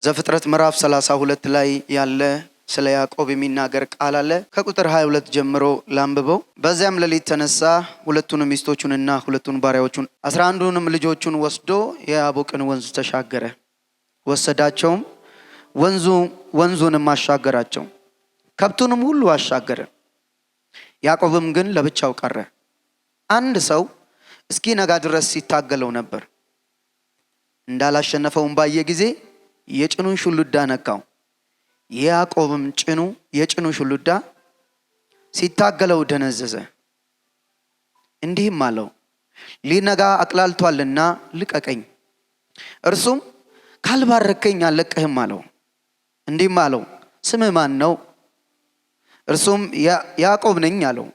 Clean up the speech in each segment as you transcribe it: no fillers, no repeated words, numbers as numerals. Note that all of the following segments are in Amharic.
ዘፍጥረት ምዕራፍ 32 ላይ ያለ ስለ ያዕቆብ የሚናገር ቃል አለ። ከቁጥር 22 ጀምሮ ላንብበው። በዚያም ሌሊት ተነሳ፣ ሁለቱን ሚስቶቹንና ሁለቱን ባሪያዎቹን 11ዱንም ልጆቹን ወስዶ የያቦቅን ወንዝ ተሻገረ። ወሰዳቸውም፣ ወንዙንም አሻገራቸው፣ ከብቱንም ሁሉ አሻገረ። ያዕቆብም ግን ለብቻው ቀረ። አንድ ሰው እስኪነጋ ድረስ ሲታገለው ነበር። እንዳላሸነፈውም ባየ ጊዜ የጭኑን ሹሉዳ ነካው። ያዕቆብም የጭኑ ሹሉዳ ሲታገለው ደነዘዘ። እንዲህም አለው፣ ሊነጋ አቅላልቷልና ልቀቀኝ። እርሱም ካልባረከኝ አልለቅህም አለው። እንዲህም አለው፣ ስምህ ማን ነው? እርሱም ያዕቆብ ነኝ አለው።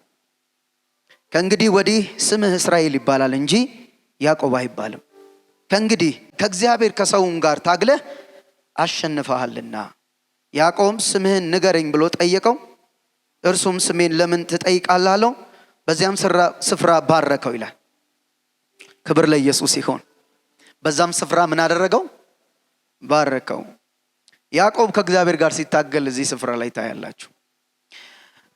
ከእንግዲህ ወዲህ ስምህ እስራኤል ይባላል እንጂ ያዕቆብ አይባልም። ከእንግዲህ ከእግዚአብሔር ከሰውም ጋር ታግለህ አሸንፈሃልና። ያዕቆብ ስምህን ንገረኝ ብሎ ጠየቀው። እርሱም ስሜን ለምን ትጠይቃለህ አለው። በዚያም ስፍራ ባረከው ይላል። ክብር ለኢየሱስ ይሁን። በዛም ስፍራ ምን አደረገው? ባረከው። ያዕቆብ ከእግዚአብሔር ጋር ሲታገል እዚህ ስፍራ ላይ ታያላችሁ።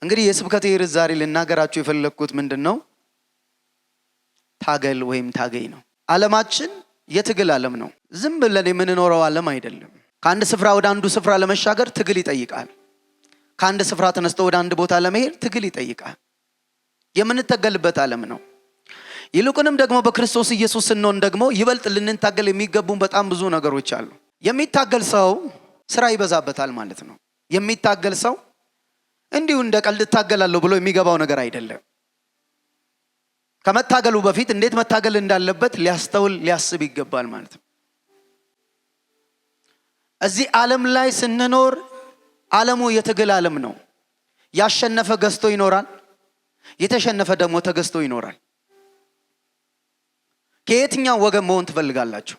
እንግዲህ የስብከቴ ርዕስ ዛሬ ልናገራችሁ የፈለግኩት ምንድነው? ታገል ወይም ታገይ ነው። ዓለማችን የትግል ዓለም ነው። ዝም ብለን የምንኖረው ዓለም አይደለም። ከአንድ ስፍራ ወደ አንዱ ስፍራ ለመሻገር ትግል ይጠይቃል። ከአንድ ስፍራ ተነስቶ ወደ አንድ ቦታ ለመሄድ ትግል ይጠይቃል። የምንታገልበት ዓለም ነው። ይልቁንም ደግሞ በክርስቶስ ኢየሱስ ስንሆን ደግሞ ይበልጥ ልንታገል የሚገቡን በጣም ብዙ ነገሮች አሉ። የሚታገል ሰው ስራ ይበዛበታል ማለት ነው። የሚታገል ሰው እንዲሁ እንደ ቀልድ እታገላለሁ ብሎ የሚገባው ነገር አይደለም። ከመታገሉ በፊት እንዴት መታገል እንዳለበት ሊያስተውል ሊያስብ ይገባል ማለት ነው። እዚህ ዓለም ላይ ስንኖር ዓለሙ የትግል ዓለም ነው። ያሸነፈ ገዝቶ ይኖራል፣ የተሸነፈ ደግሞ ተገዝቶ ይኖራል። ከየትኛው ወገን መሆን ትፈልጋላችሁ?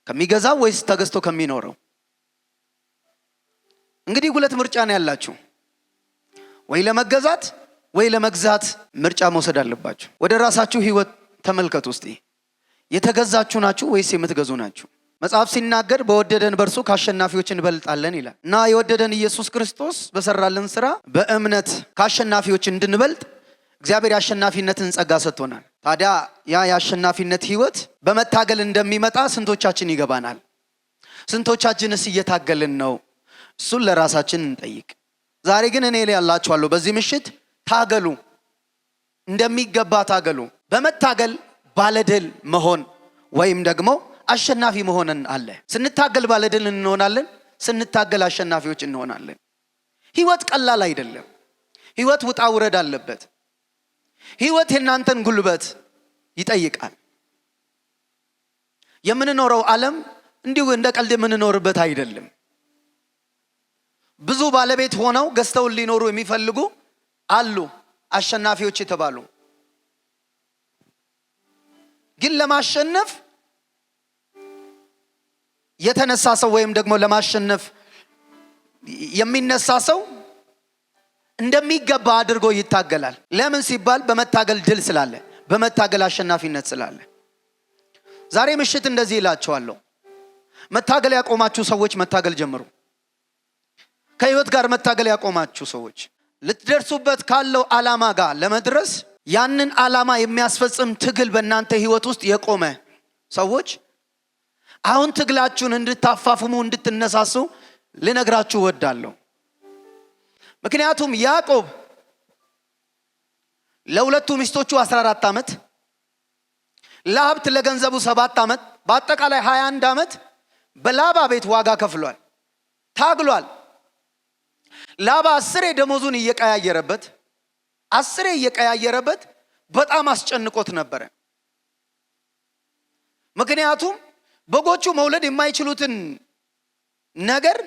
ከሚገዛው ወይስ ተገዝቶ ከሚኖረው? እንግዲህ ሁለት ምርጫ ነው ያላችሁ። ወይ ለመገዛት ወይ ለመግዛት ምርጫ መውሰድ አለባችሁ። ወደ ራሳችሁ ህይወት ተመልከቱ እስቲ። የተገዛችሁ ናችሁ ወይስ የምትገዙ ናችሁ? መጽሐፍ ሲናገር በወደደን በርሱ ከአሸናፊዎች እንበልጣለን ይላል እና የወደደን ኢየሱስ ክርስቶስ በሰራልን ስራ በእምነት ከአሸናፊዎች እንድንበልጥ እግዚአብሔር የአሸናፊነትን ጸጋ ሰጥቶናል። ታዲያ ያ የአሸናፊነት ህይወት በመታገል እንደሚመጣ ስንቶቻችን ይገባናል? ስንቶቻችንስ እየታገልን ነው? እሱን ለራሳችን እንጠይቅ። ዛሬ ግን እኔ ላይ ያላችኋለሁ፣ በዚህ ምሽት ታገሉ፣ እንደሚገባ ታገሉ። በመታገል ባለድል መሆን ወይም ደግሞ አሸናፊ መሆንን አለ። ስንታገል ባለድል እንሆናለን፣ ስንታገል አሸናፊዎች እንሆናለን። ህይወት ቀላል አይደለም። ህይወት ውጣ ውረድ አለበት። ህይወት የናንተን ጉልበት ይጠይቃል። የምንኖረው ዓለም እንዲሁ እንደ ቀልድ የምንኖርበት አይደለም። ብዙ ባለቤት ሆነው ገዝተው ሊኖሩ የሚፈልጉ አሉ፣ አሸናፊዎች የተባሉ። ግን ለማሸነፍ የተነሳ ሰው ወይም ደግሞ ለማሸነፍ የሚነሳ ሰው እንደሚገባ አድርጎ ይታገላል። ለምን ሲባል በመታገል ድል ስላለ፣ በመታገል አሸናፊነት ስላለ። ዛሬ ምሽት እንደዚህ እላችኋለሁ፣ መታገል ያቆማችሁ ሰዎች መታገል ጀምሩ። ከህይወት ጋር መታገል ያቆማችሁ ሰዎች ልትደርሱበት ካለው ዓላማ ጋር ለመድረስ ያንን ዓላማ የሚያስፈጽም ትግል በእናንተ ህይወት ውስጥ የቆመ ሰዎች አሁን ትግላችሁን እንድታፋፍሙ እንድትነሳሱ ልነግራችሁ እወዳለሁ። ምክንያቱም ያዕቆብ ለሁለቱ ሚስቶቹ 14 ዓመት፣ ለሀብት ለገንዘቡ 7 ዓመት፣ በአጠቃላይ 21 ዓመት በላባ ቤት ዋጋ ከፍሏል፣ ታግሏል። ላባ 10 ደሞዙን እየቀያየረበት በጣም አስጨንቆት ነበረ። ምክንያቱም በጎቹ መውለድ የማይችሉትን ነገር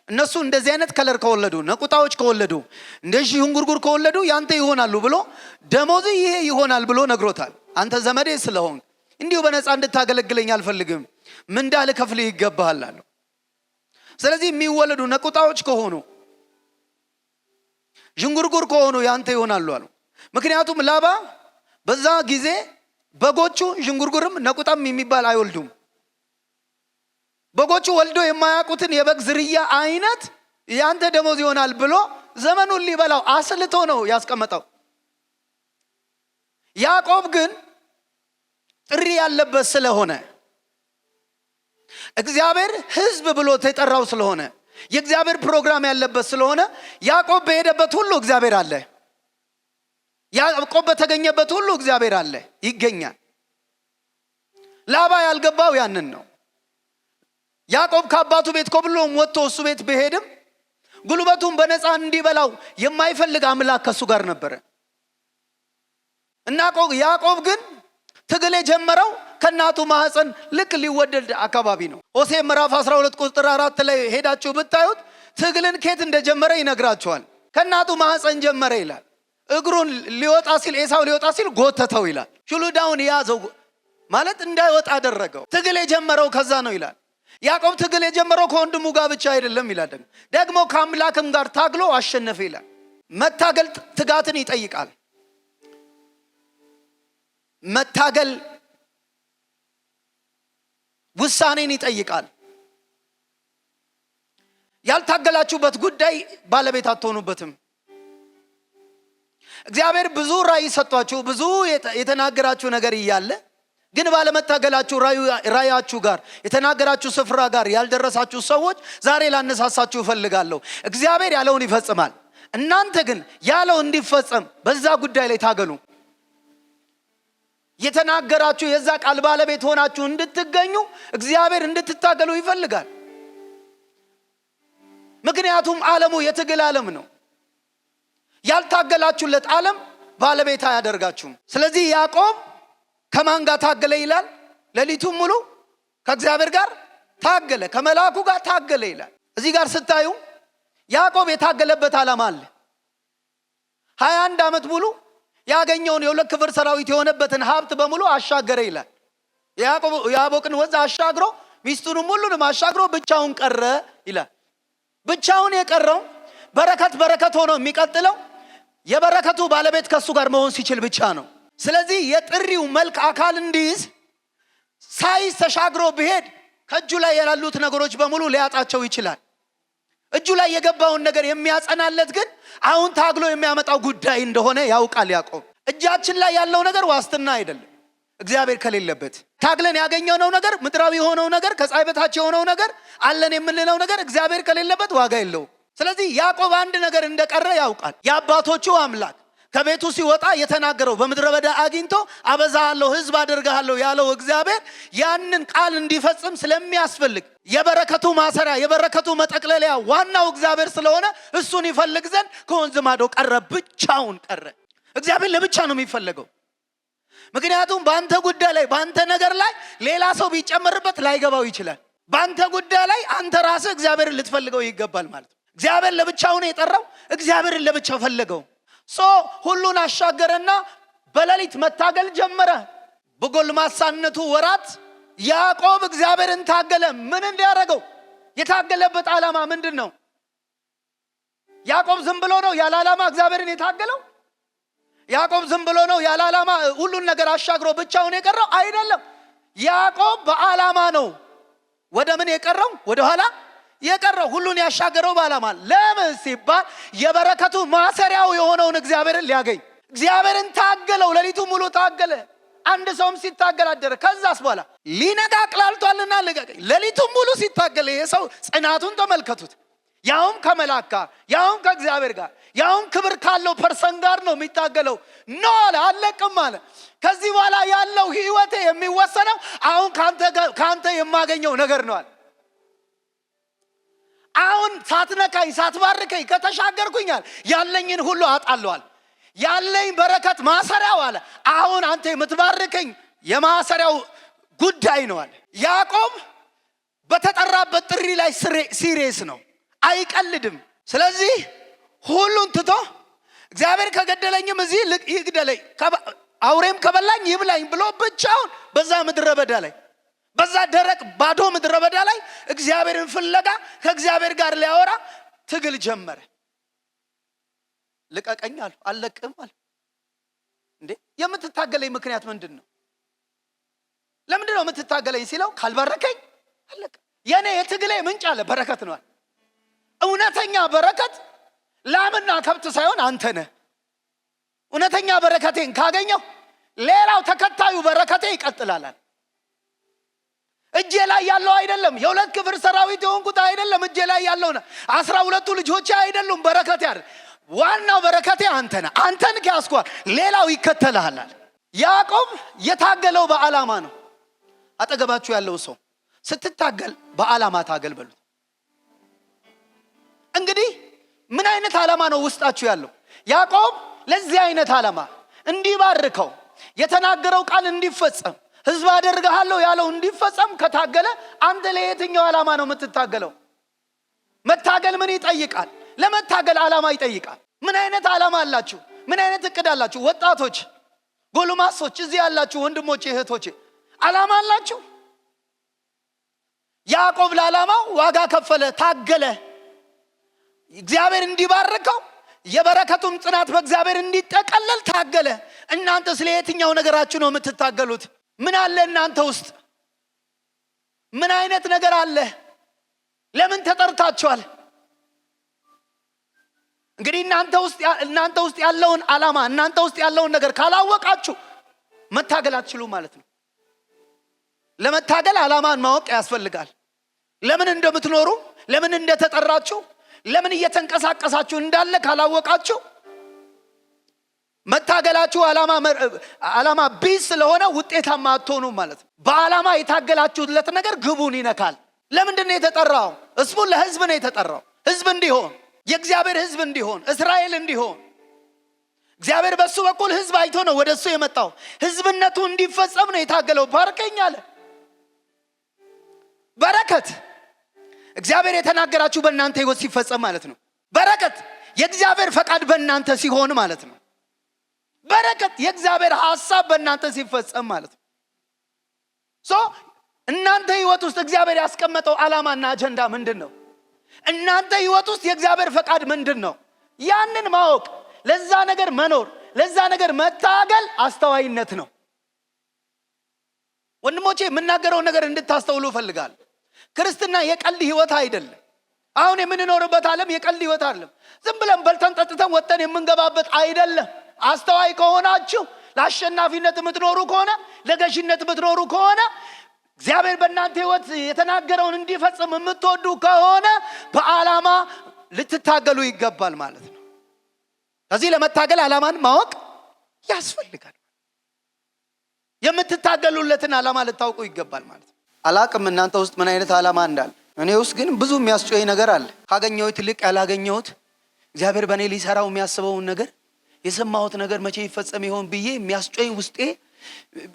እነሱ እንደዚህ አይነት ከለር ከወለዱ፣ ነቁጣዎች ከወለዱ፣ እንደዚህ እንጉርጉር ከወለዱ ያንተ ይሆናሉ ብሎ ደሞዝ ይሄ ይሆናል ብሎ ነግሮታል። አንተ ዘመዴ ስለሆን እንዲሁ በነፃ እንድታገለግለኝ አልፈልግም፣ ምንዳ ልከፍልህ ይገባሃል አለው። ስለዚህ የሚወለዱ ነቁጣዎች ከሆኑ ዥንጉርጉር ከሆኑ ያንተ ይሆናሉ አሉ። ምክንያቱም ላባ በዛ ጊዜ በጎቹ ዥንጉርጉርም ነቁጣም የሚባል አይወልዱም። በጎቹ ወልዶ የማያውቁትን የበግ ዝርያ አይነት ያንተ ደሞዝ ይሆናል ብሎ ዘመኑን ሊበላው አስልቶ ነው ያስቀመጠው። ያዕቆብ ግን ጥሪ ያለበት ስለሆነ እግዚአብሔር ሕዝብ ብሎ ተጠራው ስለሆነ የእግዚአብሔር ፕሮግራም ያለበት ስለሆነ ያዕቆብ በሄደበት ሁሉ እግዚአብሔር አለ። ያዕቆብ በተገኘበት ሁሉ እግዚአብሔር አለ፣ ይገኛል። ላባ ያልገባው ያንን ነው። ያዕቆብ ከአባቱ ቤት ኮብሎም ወጥቶ እሱ ቤት በሄድም ጉልበቱን በነፃ እንዲበላው የማይፈልግ አምላክ ከሱ ጋር ነበረ እና ያዕቆብ ግን ትግል የጀመረው ከናቱ ማህፀን ልክ ሊወደድ አካባቢ ነው። ሆሴዕ ምዕራፍ 12 ቁጥር 4 ላይ ሄዳችሁ ብታዩት ትግልን ከየት እንደጀመረ ይነግራቸዋል። ከናቱ ማህፀን ጀመረ ይላል። እግሩን ሊወጣ ሲል ኤሳው ሊወጣ ሲል ጎተተው ይላል። ሹሉዳውን ያዘው ማለት እንዳይወጣ አደረገው። ትግል የጀመረው ከዛ ነው ይላል። ያዕቆብ ትግል የጀመረው ከወንድሙ ጋር ብቻ አይደለም ይላል። ደግሞ ከአምላክም ጋር ታግሎ አሸነፈ ይላል። መታገል ትጋትን ይጠይቃል። መታገል ውሳኔን ይጠይቃል። ያልታገላችሁበት ጉዳይ ባለቤት አትሆኑበትም። እግዚአብሔር ብዙ ራእይ ሰጥቷችሁ ብዙ የተናገራችሁ ነገር እያለ ግን ባለመታገላችሁ ራእያችሁ ጋር የተናገራችሁ ስፍራ ጋር ያልደረሳችሁ ሰዎች ዛሬ ላነሳሳችሁ እፈልጋለሁ። እግዚአብሔር ያለውን ይፈጽማል። እናንተ ግን ያለው እንዲፈጸም በዛ ጉዳይ ላይ ታገሉ። የተናገራችሁ የዛ ቃል ባለቤት ሆናችሁ እንድትገኙ እግዚአብሔር እንድትታገሉ ይፈልጋል። ምክንያቱም ዓለሙ የትግል ዓለም ነው። ያልታገላችሁለት ዓለም ባለቤት አያደርጋችሁም። ስለዚህ ያዕቆብ ከማን ጋር ታገለ ይላል? ሌሊቱን ሙሉ ከእግዚአብሔር ጋር ታገለ፣ ከመልአኩ ጋር ታገለ ይላል። እዚህ ጋር ስታዩ ያዕቆብ የታገለበት ዓላማ አለ። 21 ዓመት ሙሉ ያገኘውን የሁለት ክፍል ሰራዊት የሆነበትን ሀብት በሙሉ አሻገረ ይላል። ያቦቅን ወንዝ አሻግሮ ሚስቱንም ሁሉንም አሻግሮ ብቻውን ቀረ ይላል። ብቻውን የቀረው በረከት ሆኖ የሚቀጥለው የበረከቱ ባለቤት ከሱ ጋር መሆን ሲችል ብቻ ነው። ስለዚህ የጥሪው መልክ አካል እንዲይዝ ሳይዝ ተሻግሮ ቢሄድ ከእጁ ላይ ያሉት ነገሮች በሙሉ ሊያጣቸው ይችላል። እጁ ላይ የገባውን ነገር የሚያጸናለት ግን አሁን ታግሎ የሚያመጣው ጉዳይ እንደሆነ ያውቃል ያዕቆብ። እጃችን ላይ ያለው ነገር ዋስትና አይደለም። እግዚአብሔር ከሌለበት ታግለን ያገኘነው ነገር ምድራዊ የሆነው ነገር ከፀሐይ በታች የሆነው ነገር አለን የምንለው ነገር እግዚአብሔር ከሌለበት ዋጋ የለውም። ስለዚህ ያዕቆብ አንድ ነገር እንደቀረ ያውቃል። የአባቶቹ አምላክ ከቤቱ ሲወጣ የተናገረው በምድረ በዳ አግኝቶ አበዛሃለሁ ሕዝብ አደርግሃለሁ ያለው እግዚአብሔር ያንን ቃል እንዲፈጽም ስለሚያስፈልግ የበረከቱ ማሰሪያ የበረከቱ መጠቅለያ ዋናው እግዚአብሔር ስለሆነ እሱን ይፈልግ ዘንድ ከወንዝ ማዶ ቀረ፣ ብቻውን ቀረ። እግዚአብሔር ለብቻ ነው የሚፈልገው። ምክንያቱም በአንተ ጉዳይ ላይ በአንተ ነገር ላይ ሌላ ሰው ቢጨመርበት ላይገባው ይችላል። በአንተ ጉዳይ ላይ አንተ ራስህ እግዚአብሔርን ልትፈልገው ይገባል ማለት ነው። እግዚአብሔር ለብቻው ነው የጠራው። እግዚአብሔርን ለብቻው ፈለገው። ሁሉን አሻገረና በሌሊት መታገል ጀመረ። በጎልማሳነቱ ወራት ያዕቆብ እግዚአብሔርን ታገለ። ምን እንዲያደርገው? የታገለበት ዓላማ ምንድን ነው? ያዕቆብ ዝም ብሎ ነው ያለ ዓላማ እግዚአብሔርን የታገለው? ያዕቆብ ዝም ብሎ ነው ያለ ዓላማ ሁሉን ነገር አሻግሮ ብቻውን የቀረው? አይደለም። ያዕቆብ በዓላማ ነው ወደ ምን የቀረው? ወደ ኋላ የቀረው። ሁሉን ያሻገረው በዓላማ። ለምን ሲባል የበረከቱ ማሰሪያው የሆነውን እግዚአብሔርን ሊያገኝ። እግዚአብሔርን ታገለው፣ ሌሊቱ ሙሉ ታገለ። አንድ ሰውም ሲታገል አደረ። ከዛስ በኋላ ሊነጋ አቅላልቷልና ልቀቀኝ። ሌሊቱ ሙሉ ሲታገል የሰው ጽናቱን ተመልከቱት። ያውም ከመላክ ጋር፣ ያውም ከእግዚአብሔር ጋር፣ ያውም ክብር ካለው ፐርሰን ጋር ነው የሚታገለው። ኖ አለ፣ አለቅም አለ። ከዚህ በኋላ ያለው ህይወቴ የሚወሰነው አሁን ካንተ የማገኘው ነገር ነው አለ። አሁን ሳትነካኝ ሳትባርከኝ ከተሻገርኩኛል ያለኝን ሁሉ አጣለዋል። ያለኝ በረከት ማሰሪያው አለ አሁን አንተ የምትባርከኝ የማሰሪያው ጉዳይ ነው አለ። ያዕቆብ በተጠራበት ጥሪ ላይ ሲሪየስ ነው፣ አይቀልድም። ስለዚህ ሁሉን ትቶ እግዚአብሔር ከገደለኝም እዚህ ይግደለኝ፣ አውሬም ከበላኝ ይብላኝ ብሎ ብቻውን በዛ ምድረ በዳ ላይ በዛ ደረቅ ባዶ ምድረ በዳ ላይ እግዚአብሔርን ፍለጋ ከእግዚአብሔር ጋር ሊያወራ ትግል ጀመረ። ልቀቀኝ አለ፣ አልለቅም አለ። እንዴ የምትታገለኝ ምክንያት ምንድን ነው? ለምንድን ነው የምትታገለኝ ሲለው ካልባረከኝ አለቀ። የኔ የትግሌ ምንጭ አለ በረከት ነው። እውነተኛ በረከት ላምና ከብት ሳይሆን አንተ ነህ። እውነተኛ በረከቴን ካገኘው ሌላው ተከታዩ በረከቴ ይቀጥላል። እጄ ላይ ያለው አይደለም፣ የሁለት ክፍል ሰራዊት የሆንኩት አይደለም። እጄ ላይ ያለው 12ቱ ልጆቼ አይደሉም በረከቴ አይደል። ዋናው በረከቴ አንተ ነህ። አንተን ከያዝኳል ሌላው ይከተልሃል። ያዕቆብ የታገለው በዓላማ ነው። አጠገባችሁ ያለው ሰው ስትታገል በዓላማ ታገል በሉት። እንግዲህ ምን አይነት ዓላማ ነው ውስጣችሁ ያለው? ያዕቆብ ለዚህ አይነት ዓላማ እንዲባርከው የተናገረው ቃል እንዲፈጸም ሕዝብ አደርግሃለሁ ያለው እንዲፈጸም ከታገለ አንተ ለየትኛው ዓላማ ነው የምትታገለው? መታገል ምን ይጠይቃል? ለመታገል ዓላማ ይጠይቃል። ምን አይነት ዓላማ አላችሁ? ምን አይነት እቅድ አላችሁ? ወጣቶች፣ ጎልማሶች፣ እዚህ ያላችሁ ወንድሞቼ እህቶቼ ዓላማ አላችሁ? ያዕቆብ ለዓላማው ዋጋ ከፈለ፣ ታገለ። እግዚአብሔር እንዲባርከው የበረከቱም ጽናት በእግዚአብሔር እንዲጠቀለል ታገለ። እናንተ ስለ የትኛው ነገራችሁ ነው የምትታገሉት? ምን አለ እናንተ ውስጥ? ምን አይነት ነገር አለ? ለምን ተጠርታችኋል? እንግዲህ እናንተ ውስጥ ያለውን ዓላማ እናንተ ውስጥ ያለውን ነገር ካላወቃችሁ መታገል አትችሉ ማለት ነው። ለመታገል ዓላማን ማወቅ ያስፈልጋል። ለምን እንደምትኖሩ፣ ለምን እንደተጠራችሁ፣ ለምን እየተንቀሳቀሳችሁ እንዳለ ካላወቃችሁ መታገላችሁ ዓላማ ቢስ ስለሆነ ውጤታማ አትሆኑ ማለት ነው። በዓላማ የታገላችሁለት ነገር ግቡን ይነካል። ለምንድን ነው የተጠራው? ሕዝቡ ለሕዝብ ነው የተጠራው። ሕዝብ እንዲሆን፣ የእግዚአብሔር ሕዝብ እንዲሆን፣ እስራኤል እንዲሆን እግዚአብሔር በሱ በኩል ሕዝብ አይቶ ነው ወደ እሱ የመጣው። ሕዝብነቱ እንዲፈጸም ነው የታገለው። ባርከኝ አለ። በረከት እግዚአብሔር የተናገራችሁ በእናንተ ሕይወት ሲፈጸም ማለት ነው። በረከት የእግዚአብሔር ፈቃድ በእናንተ ሲሆን ማለት ነው። በረከት የእግዚአብሔር ሐሳብ በእናንተ ሲፈጸም ማለት ነው። እናንተ ሕይወት ውስጥ እግዚአብሔር ያስቀመጠው ዓላማና አጀንዳ ምንድን ነው? እናንተ ሕይወት ውስጥ የእግዚአብሔር ፈቃድ ምንድን ነው? ያንን ማወቅ፣ ለዛ ነገር መኖር፣ ለዛ ነገር መታገል አስተዋይነት ነው። ወንድሞቼ የምናገረው ነገር እንድታስተውሉ እፈልጋለሁ። ክርስትና የቀልድ ሕይወት አይደለም። አሁን የምንኖርበት ዓለም የቀልድ ሕይወት አይደለም። ዝም ብለን በልተን ጠጥተን ወጥተን የምንገባበት አይደለም። አስተዋይ ከሆናችሁ ለአሸናፊነት የምትኖሩ ከሆነ፣ ለገዥነት የምትኖሩ ከሆነ፣ እግዚአብሔር በእናንተ ሕይወት የተናገረውን እንዲፈጽም የምትወዱ ከሆነ በዓላማ ልትታገሉ ይገባል ማለት ነው። ከዚህ ለመታገል ዓላማን ማወቅ ያስፈልጋል። የምትታገሉለትን ዓላማ ልታውቁ ይገባል ማለት ነው። አላቅም እናንተ ውስጥ ምን አይነት ዓላማ እንዳለ። እኔ ውስጥ ግን ብዙ የሚያስጮኝ ነገር አለ። ካገኘሁት ይልቅ ያላገኘሁት፣ እግዚአብሔር በእኔ ሊሰራው የሚያስበውን ነገር፣ የሰማሁት ነገር መቼ ይፈጸም ይሆን ብዬ የሚያስጮኝ ውስጤ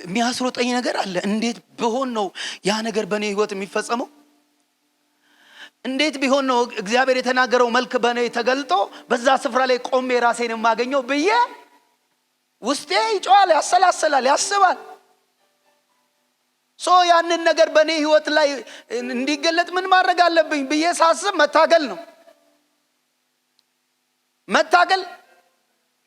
የሚያስሮጠኝ ነገር አለ። እንዴት ቢሆን ነው ያ ነገር በእኔ ሕይወት የሚፈጸመው? እንዴት ቢሆን ነው እግዚአብሔር የተናገረው መልክ በእኔ ተገልጦ በዛ ስፍራ ላይ ቆሜ ራሴን የማገኘው ብዬ ውስጤ ይጮሃል፣ ያሰላስላል፣ ያስባል። ያንን ነገር በእኔ ሕይወት ላይ እንዲገለጥ ምን ማድረግ አለብኝ ብዬ ሳስብ መታገል ነው። መታገል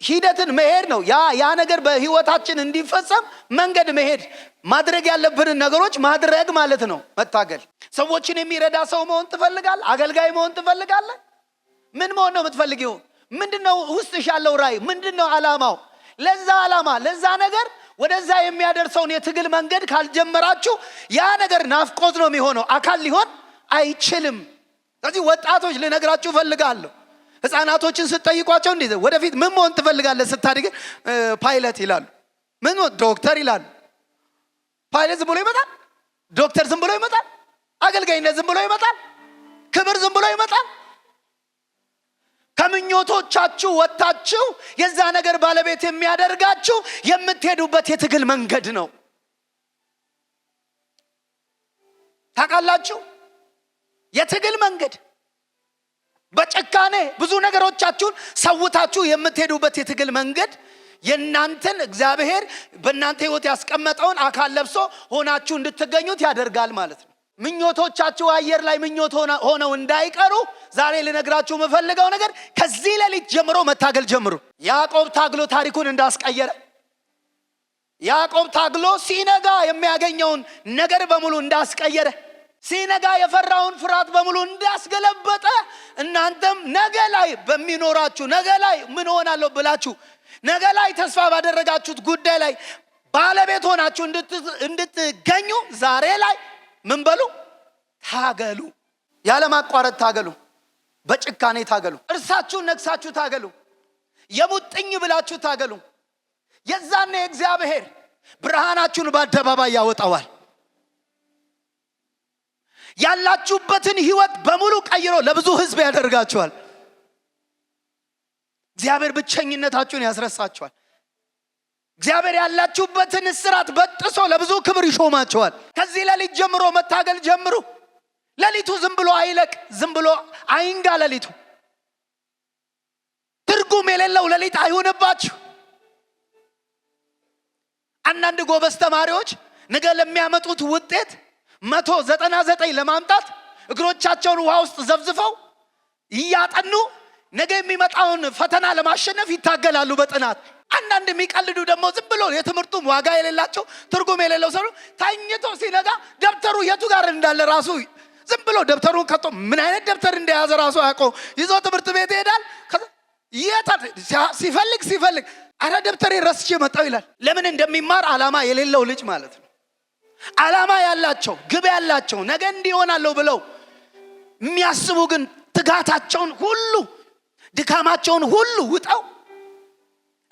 ሂደትን መሄድ ነው። ያ ነገር በሕይወታችን እንዲፈጸም መንገድ መሄድ፣ ማድረግ ያለብንን ነገሮች ማድረግ ማለት ነው መታገል። ሰዎችን የሚረዳ ሰው መሆን ትፈልጋለህ? አገልጋይ መሆን ትፈልጋለህ? ምን መሆን ነው የምትፈልጊው? ምንድነው ውስጥሽ ያለው ራዕይ? ምንድነው ዓላማው? ለዛ ዓላማ ለዛ ነገር ወደዛ የሚያደርሰውን የትግል መንገድ ካልጀመራችሁ ያ ነገር ናፍቆት ነው የሚሆነው፣ አካል ሊሆን አይችልም። ስለዚህ ወጣቶች ልነግራችሁ ፈልጋለሁ። ህፃናቶችን ስትጠይቋቸው እንዴ ወደፊት ምን መሆን ትፈልጋለህ ስታድግ? ፓይለት ይላሉ። ምን ዶክተር ይላሉ። ፓይለት ዝም ብሎ ይመጣል? ዶክተር ዝም ብሎ ይመጣል? አገልጋይነት ዝም ብሎ ይመጣል? ክብር ዝም ብሎ ይመጣል? ከምኞቶቻችሁ ወጣችሁ የዛ ነገር ባለቤት የሚያደርጋችሁ የምትሄዱበት የትግል መንገድ ነው። ታውቃላችሁ? የትግል መንገድ በጭካኔ ብዙ ነገሮቻችሁን ሰውታችሁ የምትሄዱበት የትግል መንገድ የእናንተን እግዚአብሔር በእናንተ ሕይወት ያስቀመጠውን አካል ለብሶ ሆናችሁ እንድትገኙት ያደርጋል ማለት ነው። ምኞቶቻችሁ አየር ላይ ምኞት ሆነው እንዳይቀሩ ዛሬ ልነግራችሁ የምፈልገው ነገር ከዚህ ሌሊት ጀምሮ መታገል ጀምሩ። ያዕቆብ ታግሎ ታሪኩን እንዳስቀየረ፣ ያዕቆብ ታግሎ ሲነጋ የሚያገኘውን ነገር በሙሉ እንዳስቀየረ፣ ሲነጋ የፈራውን ፍርሃት በሙሉ እንዳስገለበጠ እናንተም ነገ ላይ በሚኖራችሁ ነገ ላይ ምን ሆናለሁ ብላችሁ ነገ ላይ ተስፋ ባደረጋችሁት ጉዳይ ላይ ባለቤት ሆናችሁ እንድትገኙ ዛሬ ላይ ምን በሉ? ታገሉ። ያለማቋረጥ ታገሉ። በጭካኔ ታገሉ። እርሳችሁን ነክሳችሁ ታገሉ። የሙጥኝ ብላችሁ ታገሉ። የዛኔ እግዚአብሔር ብርሃናችሁን በአደባባይ ያወጣዋል። ያላችሁበትን ህይወት በሙሉ ቀይሮ ለብዙ ህዝብ ያደርጋችኋል። እግዚአብሔር ብቸኝነታችሁን ያስረሳችኋል። እግዚአብሔር ያላችሁበትን እስራት በጥሶ ለብዙ ክብር ይሾማችኋል። ከዚህ ሌሊት ጀምሮ መታገል ጀምሩ። ሌሊቱ ዝም ብሎ አይለቅ፣ ዝም ብሎ አይንጋ። ሌሊቱ ትርጉም የሌለው ሌሊት አይሆንባችሁ። አንዳንድ ጎበዝ ተማሪዎች ነገ ለሚያመጡት ውጤት 199 ለማምጣት እግሮቻቸውን ውሃ ውስጥ ዘፍዝፈው እያጠኑ ነገ የሚመጣውን ፈተና ለማሸነፍ ይታገላሉ በጥናት። አንዳንድ የሚቀልዱ ደግሞ ዝም ብሎ የትምህርቱም ዋጋ የሌላቸው ትርጉም የሌለው ሰው ታኝቶ ሲነጋ ደብተሩ የቱ ጋር እንዳለ ራሱ ዝም ብሎ ደብተሩን ከቶ ምን አይነት ደብተር እንደያዘ ራሱ ያውቀው ይዞ ትምህርት ቤት ይሄዳል። ሲፈልግ አረ ደብተሬ ረስቼ መጣሁ ይላል። ለምን እንደሚማር ዓላማ የሌለው ልጅ ማለት ነው። ዓላማ ያላቸው ግብ ያላቸው ነገ እንዲሆናለሁ ብለው የሚያስቡ ግን ትጋታቸውን ሁሉ ድካማቸውን ሁሉ ውጠው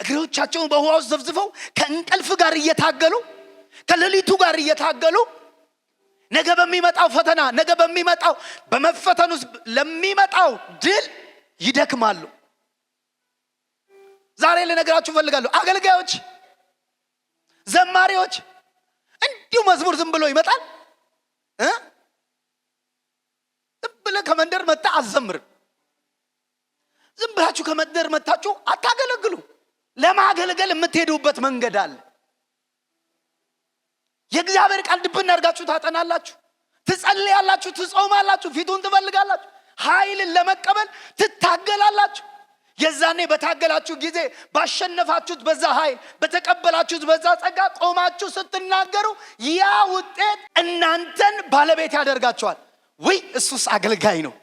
እግሮቻቸውን በውሃ ውስጥ ዘፍዝፈው ከእንቅልፍ ጋር እየታገሉ ከሌሊቱ ጋር እየታገሉ ነገ በሚመጣው ፈተና ነገ በሚመጣው በመፈተን ውስጥ ለሚመጣው ድል ይደክማሉ። ዛሬ ልነግራችሁ ፈልጋለሁ። አገልጋዮች፣ ዘማሪዎች እንዲሁ መዝሙር ዝም ብሎ ይመጣል። ዝም ብለህ ከመንደር መጣ አዘምር። ዝም ብላችሁ ከመንደር መጣችሁ አታገለግሉ። ለማገልገል የምትሄዱበት መንገድ አለ። የእግዚአብሔር ቃል ድብን አድርጋችሁ ታጠናላችሁ፣ ትጸልያላችሁ፣ ትጾማላችሁ፣ ፊቱን ትፈልጋላችሁ፣ ኃይልን ለመቀበል ትታገላላችሁ። የዛኔ በታገላችሁ ጊዜ ባሸነፋችሁት በዛ ኃይል በተቀበላችሁት በዛ ጸጋ ቆማችሁ ስትናገሩ ያ ውጤት እናንተን ባለቤት ያደርጋችኋል። ወይ እሱስ አገልጋይ ነው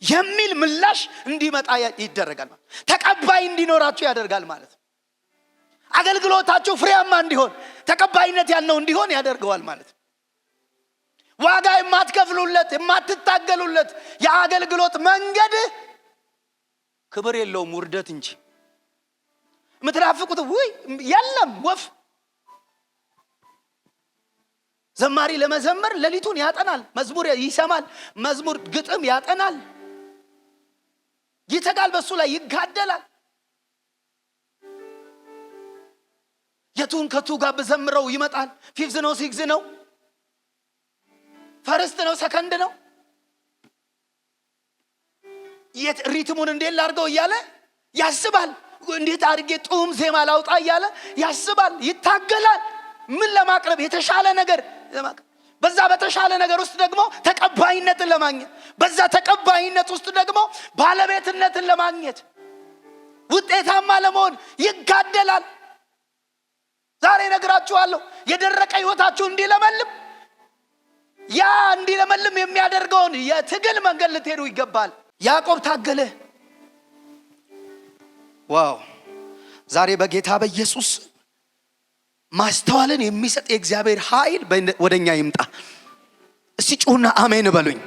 የሚል ምላሽ እንዲመጣ ይደረጋል ማለት፣ ተቀባይ እንዲኖራችሁ ያደርጋል ማለት። አገልግሎታችሁ ፍሬያማ እንዲሆን ተቀባይነት ያለው እንዲሆን ያደርገዋል ማለት። ዋጋ የማትከፍሉለት የማትታገሉለት የአገልግሎት መንገድ ክብር የለውም፣ ውርደት እንጂ። ምትራፍቁት ወይ የለም ወፍ። ዘማሪ ለመዘመር ሌሊቱን ያጠናል፣ መዝሙር ይሰማል፣ መዝሙር ግጥም ያጠናል፣ ይተጋል፣ በሱ ላይ ይጋደላል። የቱን ከቱ ጋር በዘምረው ይመጣል። ፊፍዝ ነው፣ ሲክዝ ነው፣ ፈርስት ነው፣ ሰከንድ ነው፣ የት ሪትሙን እንዴት ላድርገው እያለ ያስባል። እንዴት አድርጌ ጡም ዜማ ላውጣ እያለ ያስባል፣ ይታገላል። ምን ለማቅረብ? የተሻለ ነገር ለማቅረብ። በዛ በተሻለ ነገር ውስጥ ደግሞ ተቀባይነትን ለማግኘት፣ በዛ ተቀባይነት ውስጥ ደግሞ ባለቤትነትን ለማግኘት፣ ውጤታማ ለመሆን ይጋደላል። ዛሬ ነግራችኋለሁ፣ የደረቀ ህይወታችሁ እንዲለመልም፣ ያ እንዲለመልም የሚያደርገውን የትግል መንገድ ልትሄዱ ይገባል። ያዕቆብ ታገለ። ዋው! ዛሬ በጌታ በኢየሱስ ማስተዋልን የሚሰጥ የእግዚአብሔር ኃይል ወደኛ ይምጣ። እስቲ ጩሁና አሜን በሉኝ።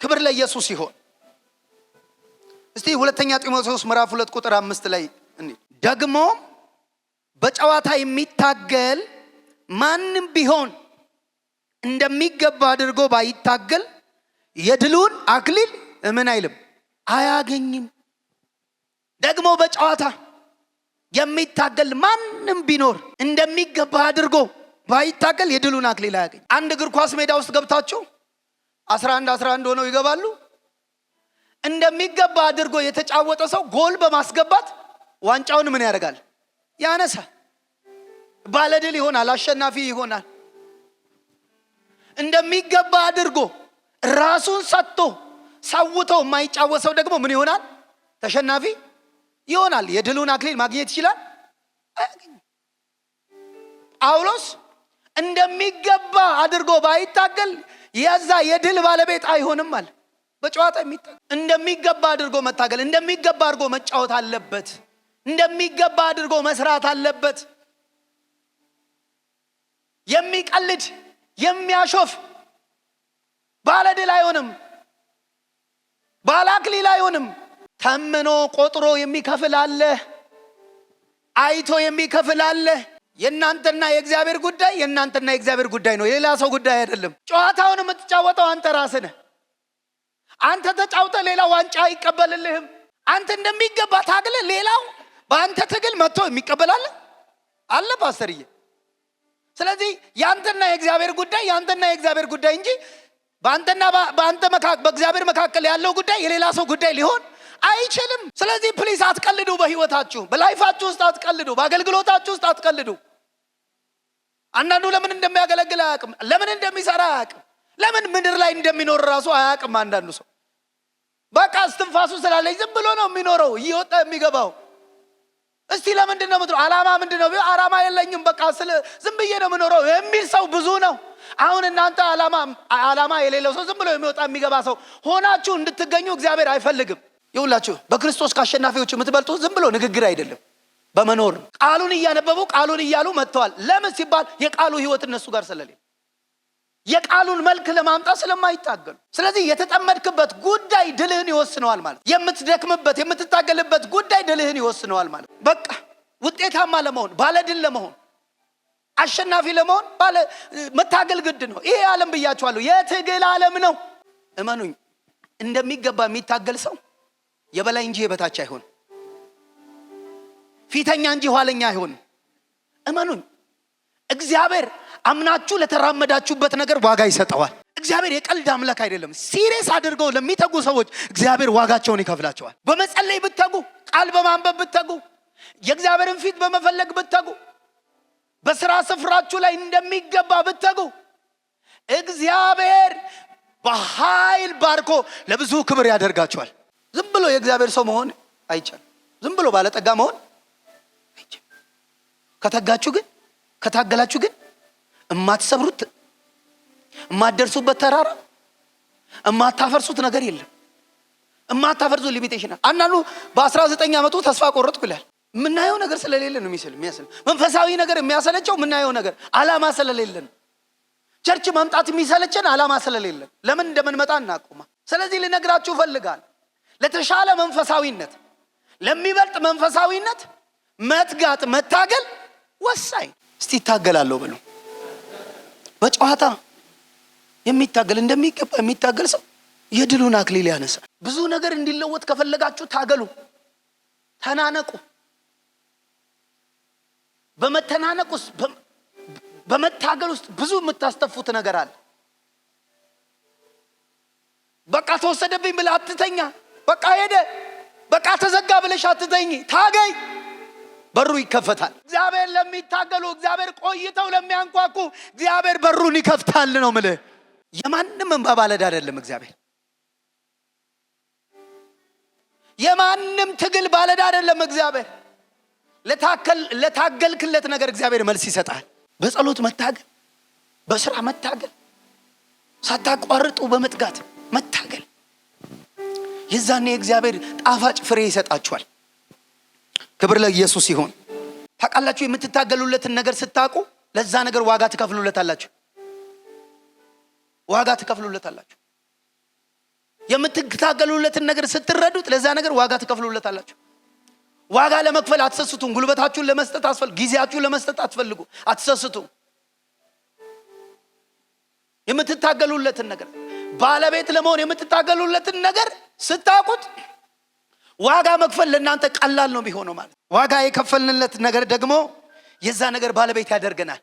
ክብር ለኢየሱስ ይሁን። እስቲ ሁለተኛ ጢሞቴዎስ ምዕራፍ 2 ቁጥር 5 ላይ ደግሞ በጨዋታ የሚታገል ማንም ቢሆን እንደሚገባ አድርጎ ባይታገል የድሉን አክሊል ምን አይልም አያገኝም። ደግሞ በጨዋታ የሚታገል ማንም ቢኖር እንደሚገባ አድርጎ ባይታገል የድሉን አክሊል አያገኝ። አንድ እግር ኳስ ሜዳ ውስጥ ገብታችሁ 11 ሆነው ይገባሉ። እንደሚገባ አድርጎ የተጫወተ ሰው ጎል በማስገባት ዋንጫውን ምን ያደርጋል? ያነሳል። ባለድል ይሆናል፣ አሸናፊ ይሆናል። እንደሚገባ አድርጎ ራሱን ሰጥቶ ሰውቶ የማይጫወተው ደግሞ ምን ይሆናል? ተሸናፊ ይሆናል። የድሉን አክሊል ማግኘት ይችላል? አያገኝም። ጳውሎስ እንደሚገባ አድርጎ ባይታገል የዛ የድል ባለቤት አይሆንም አለ። በጨዋታ እንደሚገባ አድርጎ መታገል፣ እንደሚገባ አድርጎ መጫወት አለበት፣ እንደሚገባ አድርጎ መስራት አለበት። የሚቀልድ የሚያሾፍ ባለድል አይሆንም፣ ባለአክሊል አይሆንም። ተምኖ ቆጥሮ የሚከፍል አለ፣ አይቶ የሚከፍል አለ። የእናንተና የእግዚአብሔር ጉዳይ የእናንተና የእግዚአብሔር ጉዳይ ነው፣ የሌላ ሰው ጉዳይ አይደለም። ጨዋታውን የምትጫወተው አንተ ራስህ ነህ። አንተ ተጫውተ ሌላው ዋንጫ አይቀበልልህም። አንተ እንደሚገባ ታግለ ሌላው በአንተ ትግል መጥቶ የሚቀበላል አለ ፓስተርዬ። ስለዚህ ያንተና የእግዚአብሔር ጉዳይ ያንተና የእግዚአብሔር ጉዳይ እንጂ በእግዚአብሔር መካከል ያለው ጉዳይ የሌላ ሰው ጉዳይ ሊሆን አይችልም። ስለዚህ ፕሊስ አትቀልዱ፣ በህይወታችሁ በላይፋችሁ ውስጥ አትቀልዱ፣ በአገልግሎታችሁ ውስጥ አትቀልዱ። አንዳንዱ ለምን እንደሚያገለግል አያውቅም፣ ለምን እንደሚሰራ አያውቅም፣ ለምን ምድር ላይ እንደሚኖር ራሱ አያውቅም። አንዳንዱ ሰው በቃ እስትንፋሱ ስላለኝ ዝም ብሎ ነው የሚኖረው እየወጣ የሚገባው። እስቲ ለምንድን ነው የምትኖረው? ዓላማ ምንድን ነው? ዓላማ የለኝም በቃ ዝም ብዬ ነው የምኖረው የሚል ሰው ብዙ ነው። አሁን እናንተ ዓላማ የሌለው ሰው ዝም ብሎ የሚወጣ የሚገባ ሰው ሆናችሁ እንድትገኙ እግዚአብሔር አይፈልግም። ይውላችሁ በክርስቶስ ከአሸናፊዎች የምትበልጡ ዝም ብሎ ንግግር አይደለም፣ በመኖር ቃሉን እያነበቡ ቃሉን እያሉ መጥተዋል። ለምን ሲባል የቃሉ ህይወት እነሱ ጋር ስለሌለ የቃሉን መልክ ለማምጣት ስለማይታገሉ። ስለዚህ የተጠመድክበት ጉዳይ ድልህን ይወስነዋል ማለት፣ የምትደክምበት የምትታገልበት ጉዳይ ድልህን ይወስነዋል ማለት። በቃ ውጤታማ ለመሆን ባለድል ለመሆን አሸናፊ ለመሆን መታገል ግድ ነው። ይሄ ዓለም ብያችኋለሁ የትግል ዓለም ነው። እመኑኝ እንደሚገባ የሚታገል ሰው የበላይ እንጂ የበታች አይሆንም፣ ፊተኛ እንጂ ኋለኛ አይሆንም። እመኑኝ እግዚአብሔር አምናችሁ ለተራመዳችሁበት ነገር ዋጋ ይሰጠዋል። እግዚአብሔር የቀልድ አምላክ አይደለም። ሲሪየስ አድርገው ለሚተጉ ሰዎች እግዚአብሔር ዋጋቸውን ይከፍላቸዋል። በመጸለይ ብትተጉ፣ ቃል በማንበብ ብትተጉ፣ የእግዚአብሔርን ፊት በመፈለግ ብትተጉ፣ በስራ ስፍራችሁ ላይ እንደሚገባ ብትተጉ እግዚአብሔር በኃይል ባርኮ ለብዙ ክብር ያደርጋቸዋል። ዝም ብሎ የእግዚአብሔር ሰው መሆን አይቻልም። ዝም ብሎ ባለጠጋ መሆን አይቻልም። ከተጋችሁ ግን ከታገላችሁ ግን እማትሰብሩት እማትደርሱበት ተራራ እማታፈርሱት ነገር የለም። እማታፈርሱት ሊሚቴሽን። አንዳንዱ በ19 ዓመቱ ተስፋ ቆረጥኩ ይላል። ምናየው ነገር ስለሌለ ነው የሚያስል መንፈሳዊ ነገር የሚያሰለቸው ምናየው ነገር ዓላማ ስለሌለን፣ ቸርች መምጣት የሚሰለቸን ዓላማ ስለሌለን ለምን እንደምንመጣ እናቆማ። ስለዚህ ልነግራችሁ እፈልጋለሁ ለተሻለ መንፈሳዊነት ለሚበልጥ መንፈሳዊነት መትጋት መታገል ወሳኝ። እስቲ ይታገላለሁ ብሎ በጨዋታ የሚታገል እንደሚገባ የሚታገል ሰው የድሉን አክሊል ያነሳል። ብዙ ነገር እንዲለወጥ ከፈለጋችሁ ታገሉ፣ ተናነቁ። በመተናነቅ ውስጥ በመታገል ውስጥ ብዙ የምታስተፉት ነገር አለ። በቃ ተወሰደብኝ ብለህ አትተኛ። በቃ ሄደ በቃ ተዘጋ ብለሽ አትተኝ። ታገይ፣ በሩ ይከፈታል። እግዚአብሔር ለሚታገሉ እግዚአብሔር ቆይተው ለሚያንኳኩ እግዚአብሔር በሩን ይከፍታል ነው የምልህ። የማንም እንባ ባለዕዳ አይደለም እግዚአብሔር። የማንም ትግል ባለዕዳ አይደለም እግዚአብሔር። ለታገልክለት ነገር እግዚአብሔር መልስ ይሰጣል። በጸሎት መታገል፣ በስራ መታገል፣ ሳታቋርጡ በመትጋት መታገል፣ የዛኔ እግዚአብሔር ጣፋጭ ፍሬ ይሰጣችኋል። ክብር ለኢየሱስ ይሁን። ታውቃላችሁ የምትታገሉለትን ነገር ስታውቁ ለዛ ነገር ዋጋ ትከፍሉለታላችሁ። ዋጋ ትከፍሉለታላችሁ። የምትታገሉለትን ነገር ስትረዱት ለዛ ነገር ዋጋ ትከፍሉለታላችሁ። ዋጋ ለመክፈል አትሰስቱም። ጉልበታችሁን ለመስጠት ጊዜያችሁን ለመስጠት አትሰስቱ። የምትታገሉለትን ነገር ባለቤት ለመሆን የምትታገሉለትን ነገር ስታውቁት ዋጋ መክፈል ለእናንተ ቀላል ነው የሚሆነው ማለት። ዋጋ የከፈልንለት ነገር ደግሞ የዛ ነገር ባለቤት ያደርገናል።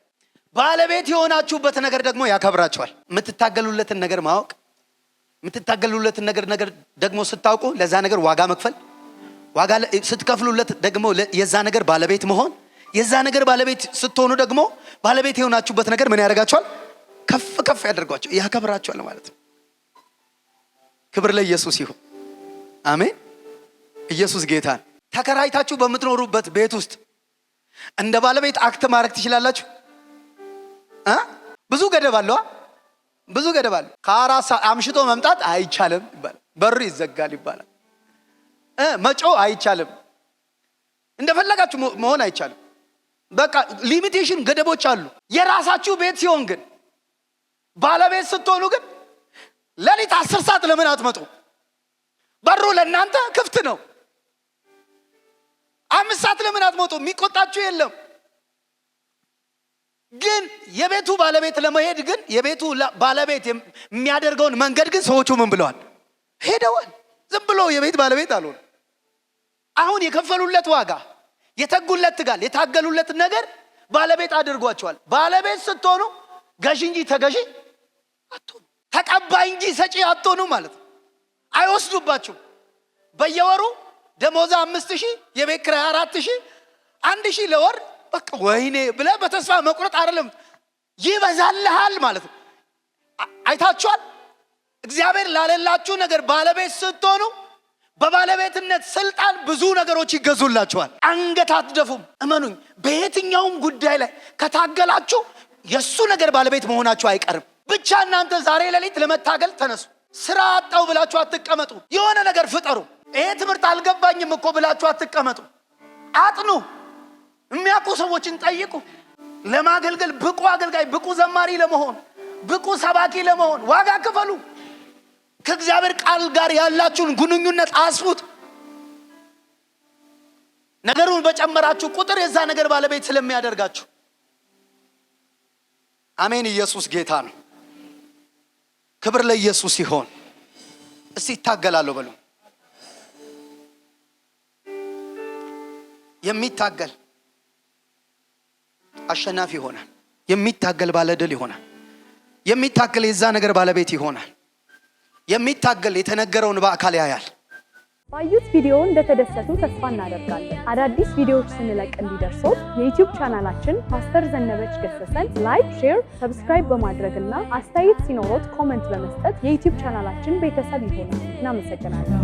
ባለቤት የሆናችሁበት ነገር ደግሞ ያከብራችኋል። የምትታገሉለትን ነገር ማወቅ፣ የምትታገሉለትን ነገር ደግሞ ስታውቁ ለዛ ነገር ዋጋ መክፈል፣ ዋጋ ስትከፍሉለት ደግሞ የዛ ነገር ባለቤት መሆን፣ የዛ ነገር ባለቤት ስትሆኑ ደግሞ ባለቤት የሆናችሁበት ነገር ምን ያደርጋችኋል? ከፍ ከፍ ያደርጓችኋል፣ ያከብራችኋል ማለት ነው። ክብር ለኢየሱስ ይሁን። አሜን። ኢየሱስ ጌታ። ተከራይታችሁ በምትኖሩበት ቤት ውስጥ እንደ ባለቤት አክት ማድረግ ትችላላችሁ? ብዙ ገደብ አለው። ብዙ ገደብ አለ። ከ4 ሰዓት አምሽቶ መምጣት አይቻልም ይባላል። በሩ ይዘጋል ይባላል። መጮህ አይቻልም። እንደፈለጋችሁ መሆን አይቻልም። በቃ ሊሚቴሽን ገደቦች አሉ። የራሳችሁ ቤት ሲሆን ግን ባለቤት ስትሆኑ ግን ሌሊት 10 ሰዓት ለምን አትመጡ? በሩ ለእናንተ ክፍት ነው። 5 ሰዓት ለምን አትመጡ? የሚቆጣችሁ የለም። ግን የቤቱ ባለቤት ለመሄድ ግን የቤቱ ባለቤት የሚያደርገውን መንገድ ግን ሰዎቹ ምን ብለዋል? ሄደዋል። ዝም ብሎ የቤት ባለቤት አልሆነ። አሁን የከፈሉለት ዋጋ፣ የተጉለት ትጋል፣ የታገሉለት ነገር ባለቤት አድርጓቸዋል። ባለቤት ስትሆኑ ገዢ እንጂ ተገዢ አትሆኑ፣ ተቀባይ እንጂ ሰጪ አትሆኑ ማለት ነው። አይወስዱባችሁ። በየወሩ ደሞዛ 5000 የቤት ኪራይ 4000 1000 ለወር በቃ ወይኔ ብለህ በተስፋ መቁረጥ አይደለም፣ ይበዛልሃል ማለት ነው። አይታችኋል። እግዚአብሔር ላለላችሁ ነገር ባለቤት ስትሆኑ በባለቤትነት ስልጣን ብዙ ነገሮች ይገዙላችኋል። አንገት አትደፉም። እመኑኝ፣ በየትኛውም ጉዳይ ላይ ከታገላችሁ የሱ ነገር ባለቤት መሆናችሁ አይቀርም። ብቻ እናንተ ዛሬ ሌሊት ለመታገል ተነሱ። ስራ አጣው ብላችሁ አትቀመጡ። የሆነ ነገር ፍጠሩ። ይሄ ትምህርት አልገባኝም እኮ ብላችሁ አትቀመጡ። አጥኑ። የሚያውቁ ሰዎችን ጠይቁ። ለማገልገል ብቁ አገልጋይ፣ ብቁ ዘማሪ ለመሆን፣ ብቁ ሰባኪ ለመሆን ዋጋ ክፈሉ። ከእግዚአብሔር ቃል ጋር ያላችሁን ግንኙነት አስፉት። ነገሩን በጨመራችሁ ቁጥር የዛ ነገር ባለቤት ስለሚያደርጋችሁ። አሜን። ኢየሱስ ጌታ ነው። ክብር ለኢየሱስ ይሆን። እስቲ ይታገላለሁ በሉ። የሚታገል አሸናፊ ይሆናል። የሚታገል ባለድል ይሆናል። የሚታገል የዛ ነገር ባለቤት ይሆናል። የሚታገል የተነገረውን በአካል ያያል። ባዩት ቪዲዮ እንደተደሰቱ ተስፋ እናደርጋለን። አዳዲስ ቪዲዮዎች ስንለቅ እንዲደርሶት የዩቲዩብ ቻናላችን ፓስተር ዘነበች ገሰሰን ላይክ፣ ሼር፣ ሰብስክራይብ በማድረግና አስተያየት ሲኖሮት ኮሜንት በመስጠት የዩቲዩብ ቻናላችን ቤተሰብ ይሁኑ። እናመሰግናለን።